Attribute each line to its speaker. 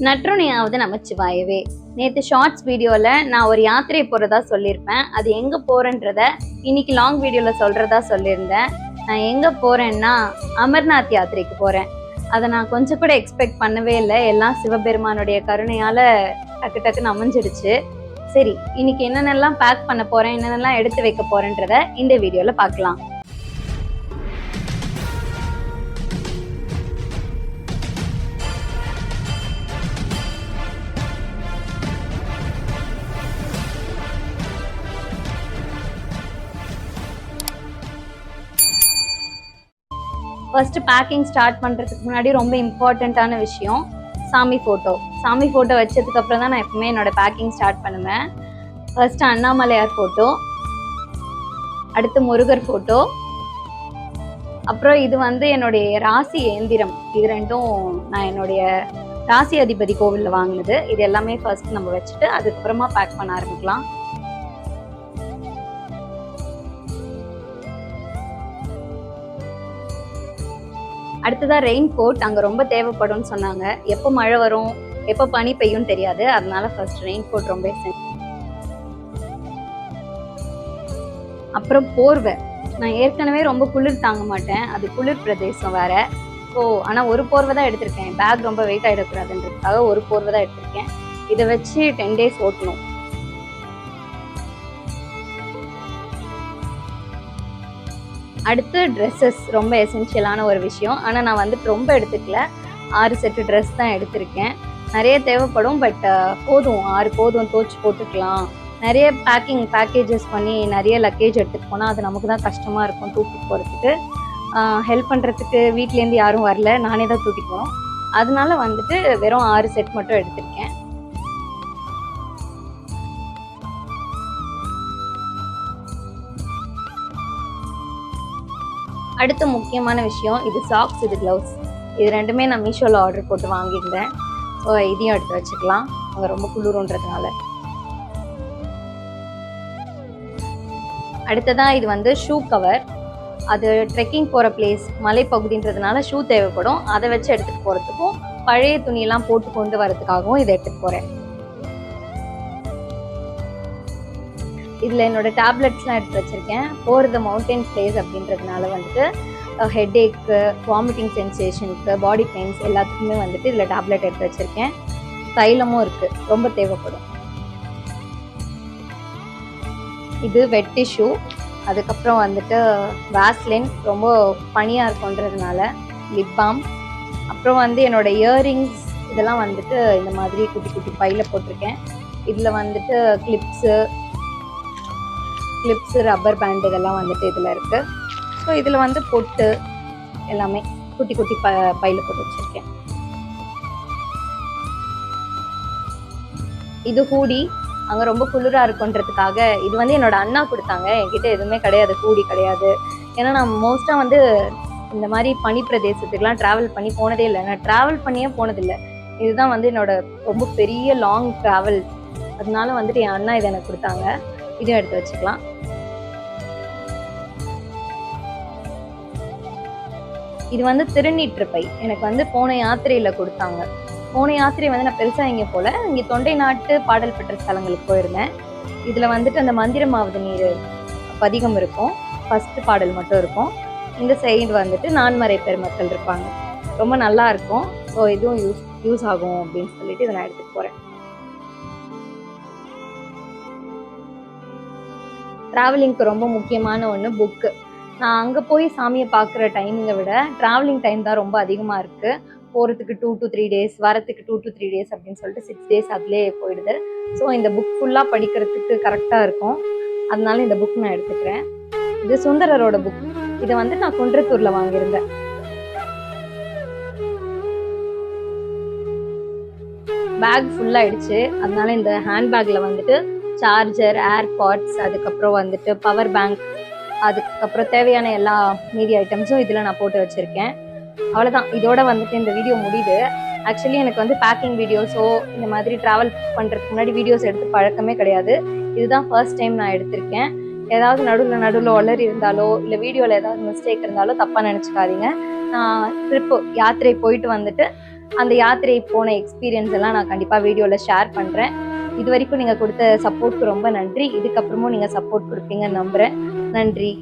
Speaker 1: நற்றுணையாவது நமச்சிவாயவே. நேற்று ஷார்ட்ஸ் வீடியோவில் நான் ஒரு யாத்திரை போகிறதா சொல்லியிருப்பேன். அது எங்கே போகிறேன்றத இன்னைக்கு லாங் வீடியோவில் சொல்கிறதா சொல்லியிருந்தேன். நான் எங்கே போகிறேன்னா அமர்நாத் யாத்திரைக்கு போகிறேன். அதை நான் கொஞ்சம் கூட எக்ஸ்பெக்ட் பண்ணவே இல்லை. எல்லாம் சிவபெருமானுடைய கருணையால் டக்கு டக்குன்னு அமைஞ்சிடுச்சு. சரி, இன்னைக்கு என்னென்னலாம் பேக் பண்ண போகிறேன், என்னென்னலாம் எடுத்து வைக்க போகிறேன்றத இந்த வீடியோவில் பார்க்கலாம். ஃபர்ஸ்ட் பேக்கிங் ஸ்டார்ட் பண்ணுறதுக்கு முன்னாடி ரொம்ப இம்பார்ட்டண்ட்டான விஷயம் சாமி ஃபோட்டோ வச்சதுக்கு அப்புறம் தான் நான் எப்பவுமே என்னோட பேக்கிங் ஸ்டார்ட் பண்ணுவேன். ஃபர்ஸ்ட் அண்ணாமலையார் ஃபோட்டோ, அடுத்து முருகர் ஃபோட்டோ, அப்புறம் இது என்னுடைய ராசி ஏந்திரம். இது ரெண்டும் நான் என்னுடைய ராசி அதிபதி கோவிலில் வாங்கினது. இது எல்லாமே ஃபர்ஸ்ட் நம்ம வச்சுட்டு அதுக்கப்புறமா பேக் பண்ண ஆரம்பிக்கலாம். அடுத்ததா ரெயின் கோட் அங்கே ரொம்ப தேவைப்படும்னு சொன்னாங்க. எப்போ மழை வரும், எப்போ பனி பெய்யும் தெரியாது. அதனால ஃபர்ஸ்ட் ரெயின் கோட் ரொம்ப எசென்ஷியல். அப்புறம் போர்வை. நான் ஏற்கனவே ரொம்ப குளிர் தாங்க மாட்டேன், அது குளிர் பிரதேசம் வேற. ஆனால் ஒரு போர்வை தான் எடுத்திருக்கேன். பேக் ரொம்ப வெயிட் ஆகிடக்கூடாதுன்றதுக்காக ஒரு போர்வை தான் எடுத்திருக்கேன். இதை வச்சு 10 days ஓட்டணும். அடுத்து ட்ரெஸ்ஸஸ் ரொம்ப எசென்ஷியலான ஒரு விஷயம். ஆனால் நான் ரொம்ப எடுத்துக்கல. 6 செட்டு ட்ரெஸ் தான் எடுத்திருக்கேன். நிறைய தேவைப்படும், பட் போதும், 6 போதும், துவச்சி போட்டுக்கலாம். நிறைய பேக்கேஜஸ் பண்ணி நிறைய லக்கேஜ் எடுத்துகிட்டு போனால் அது நமக்கு தான் கஷ்டமாக இருக்கும் தூக்கிட்டு போகிறதுக்கு. ஹெல்ப் பண்ணுறதுக்கு வீட்லேருந்து யாரும் வரல, நானே தான் தூக்கிட்டு போனோம். அதனால வெறும் 6 செட் மட்டும் எடுத்திருக்கேன். அடுத்த முக்கியமான விஷயம் இது சாக்ஸ், இது க்ளவுஸ். இது ரெண்டுமே நான் மீஷோவில் ஆர்டர் போட்டு வாங்கியிருந்தேன். ஸோ இதையும் எடுத்து வச்சுக்கலாம், அங்கே ரொம்ப குளிருன்றதுனால. அடுத்ததான் இது ஷூ கவர். அது ட்ரெக்கிங் போகிற பிளேஸ், மலைப்பகுதின்றதுனால ஷூ தேவைப்படும். அதை வச்சு எடுத்துகிட்டு போகிறதுக்கும் பழைய துணியெல்லாம் போட்டு கொண்டு வரதுக்காகவும் இதை எடுத்துகிட்டு போகிறேன். இதில் என்னோட டேப்லெட்ஸ்லாம் எடுத்து வச்சுருக்கேன். போகிறது மவுண்டைன் பிளேஸ் அப்படின்றதுனால ஹெட்ஏக்கு, வாமிட்டிங் சென்சேஷனுக்கு, பாடி பெயின்ஸ் எல்லாத்துக்குமே இதில் டேப்லெட் எடுத்து வச்சுருக்கேன். தைலமும் இருக்குது, ரொம்ப தேவைப்படும். இது வெட் டிஷ்யூ. அதுக்கப்புறம் வேஸ்லின், ரொம்ப பனியாக இருக்குன்றதுனால லிப் பாம். அப்புறம் என்னோட இயரிங்ஸ் இதெல்லாம் இந்த மாதிரி குட்டி குட்டி பையில் போட்டிருக்கேன். இதில் கிளிப்ஸு, ரப்பர் பேண்ட் இதெல்லாம் இதில் இருக்குது. ஸோ இதில் பொட்டு எல்லாமே குட்டி குட்டி பையில் போட்டு வச்சுருக்கேன். இது ஹூடி. அங்கே ரொம்ப குளிராக இருக்குன்றதுக்காக இது என்னோட அண்ணா கொடுத்தாங்க. என்கிட்ட எதுவுமே கிடையாது, ஹூடி கிடையாது. ஏன்னா நான் மோஸ்ட்டாக இந்த மாதிரி பனி பிரதேசத்துக்குலாம் ட்ராவல் பண்ணி போனதே இல்லை. நான் ட்ராவல் பண்ணியே போனதில்லை. இதுதான் என்னோட ரொம்ப பெரிய லாங் ட்ராவல். அதனால என் அண்ணா இதை எனக்கு கொடுத்தாங்க. இதையும் எடுத்து வச்சுக்கலாம். இது திருநீற்று பை. எனக்கு போன யாத்திரையில் கொடுத்தாங்க. போன யாத்திரை நான் பெருசாக இங்கே போல, இங்கே தொண்டை நாட்டு பாடல் பெற்ற ஸ்தலங்களுக்கு போயிருந்தேன். இதில் அந்த மந்திரமாவது நீர் பதிகம் இருக்கும், ஃபர்ஸ்ட் பாடல் மட்டும் இருக்கும். இந்த சைடு நான்மறை பெருமக்கள் இருப்பாங்க. ரொம்ப நல்லா இருக்கும். ஸோ இதுவும் யூஸ் ஆகும் அப்படின்னு சொல்லிட்டு இதை நான் எடுத்துகிட்டு போகிறேன். ட்ராவலிங்க்கு ரொம்ப முக்கியமான ஒன்று புக்கு. நான் அங்கே போய் சாமியை பார்க்குற டைமிங்கை விட ட்ராவலிங் டைம் தான் ரொம்ப அதிகமாக இருக்குது. போகிறதுக்கு 2 to 3 days, வரத்துக்கு 2 to 3 days அப்படின்னு சொல்லிட்டு 6 days அதிலே போயிடுது. ஸோ இந்த புக் ஃபுல்லாக படிக்கிறதுக்கு கரெக்டாக இருக்கும். அதனால இந்த புக் நான் எடுத்துக்கிறேன். இது சுந்தரரோட புக். இதை நான் குன்றத்தூரில் வாங்கியிருந்தேன். பேக் ஃபுல்லாகிடுச்சு. அதனால இந்த ஹேண்ட்பேக்கில் சார்ஜர், ஏர்பாட்ஸ், அதுக்கப்புறம் பவர் பேங்க், அதுக்கப்புறம் தேவையான எல்லா மீடியா ஐட்டம்ஸும் இதில் நான் போட்டு வச்சுருக்கேன். அவ்வளோதான். இதோட இந்த வீடியோ முடியுது. ஆக்சுவலி எனக்கு பேக்கிங் வீடியோஸோ இந்த மாதிரி ட்ராவல் பண்ணுறதுக்கு முன்னாடி வீடியோஸ் எடுத்து பழக்கமே கிடையாது. இதுதான் ஃபர்ஸ்ட் டைம் நான் எடுத்திருக்கேன். ஏதாவது நடுவில் ஒளர் இருந்தாலோ இல்லை வீடியோவில் ஏதாவது மிஸ்டேக் இருந்தாலோ தப்பாக நினச்சிக்காதீங்க. நான் யாத்திரை போயிட்டு அந்த யாத்திரை போன எக்ஸ்பீரியன்ஸ் எல்லாம் நான் கண்டிப்பாக வீடியோவில் ஷேர் பண்ணுறேன். இது வரைக்கும் நீங்கள் கொடுத்த சப்போர்ட்க்கு ரொம்ப நன்றி. இதுக்கப்புறமும் நீங்கள் சப்போர்ட் கொடுப்பீங்கன்னு நம்புகிறேன். நன்றி.